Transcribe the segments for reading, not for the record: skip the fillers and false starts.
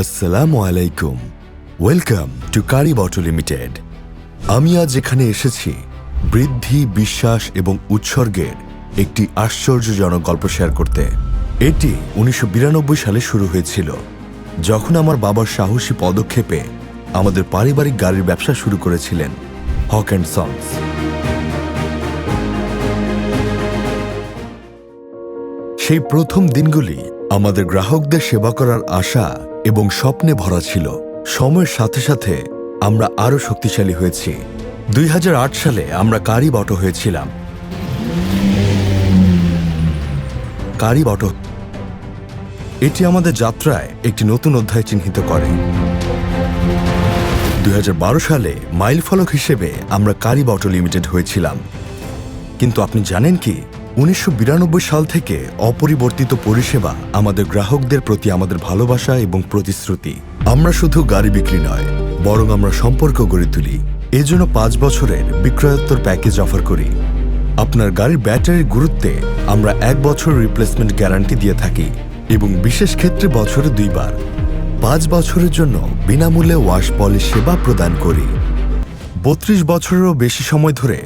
আসসালামু আলাইকুম। Welcome to curry bottle limited. আমি আজ এখানে এসেছি বৃদ্ধি, বিশ্বাস এবং উৎসর্গের একটি আশ্চর্যজনক গল্প শেয়ার করতে। এটি 1992 সালে শুরু হয়েছিল, যখন আমার বাবার সাহসী পদক্ষেপে আমাদের পারিবারিক গাড়ির ব্যবসা শুরু করেছিলেন হক অ্যান্ড সন্স। সেই প্রথম দিনগুলি আমাদের গ্রাহকদের সেবা করার আশা এবং স্বপ্নে ভরা ছিল। সময়ের সাথে সাথে আমরা আরও শক্তিশালী হয়েছি। 2008 সালে আমরা কারি বটো হয়েছিলাম। কারি বটো এটি আমাদের যাত্রায় একটি নতুন অধ্যায় চিহ্নিত করে। 2012 সালে মাইল ফলক হিসেবে আমরা কারি বটো লিমিটেড হয়েছিলাম। কিন্তু আপনি জানেন কি, 1992 সাল থেকে অপরিবর্তিত পরিষেবা আমাদের গ্রাহকদের প্রতি আমাদের ভালোবাসা এবং প্রতিশ্রুতি। আমরা শুধু গাড়ি বিক্রি নয়, বরং আমরা সম্পর্ক গড়ে তুলি। এজন্য 5 বছরের বিক্রয়োত্তর প্যাকেজ অফার করি। আপনার গাড়ির ব্যাটারির গুরুত্বে আমরা 1 বছর রিপ্লেসমেন্ট গ্যারান্টি দিয়ে থাকি এবং বিশেষ ক্ষেত্রে বছরে 2 বার 5 বছরের জন্য বিনামূল্যে ওয়াশ পলিশ সেবা প্রদান করি। 32 বছরেরও বেশি সময় ধরে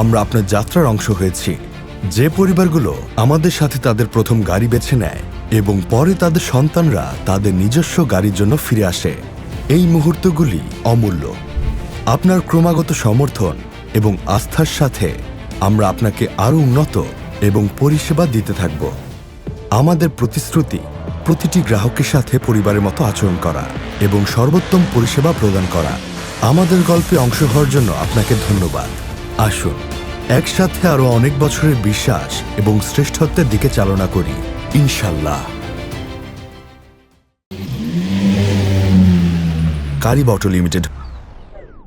আমরা আপনার যাত্রার অংশ হয়েছি। যে পরিবারগুলো আমাদের সাথে তাদের প্রথম গাড়ি বেছে নেয় এবং পরে তাদের সন্তানরা তাদের নিজস্ব গাড়ির জন্য ফিরে আসে, এই মুহূর্তগুলি অমূল্য। আপনার ক্রমাগত সমর্থন এবং আস্থার সাথে আমরা আপনাকে আরও উন্নত এবং পরিষেবা দিতে থাকব। আমাদের প্রতিশ্রুতি প্রতিটি গ্রাহকের সাথে পরিবারের মতো আচরণ করা এবং সর্বোত্তম পরিষেবা প্রদান করা। আমাদের গল্পে অংশ হওয়ার জন্য আপনাকে ধন্যবাদ। আসুন একসাথে আরো অনেক বছরের বিশ্বাস এবং শ্রেষ্ঠত্বের দিকে চালনা করি, ইনশাল্লাহ। কারি বটো লিমিটেড।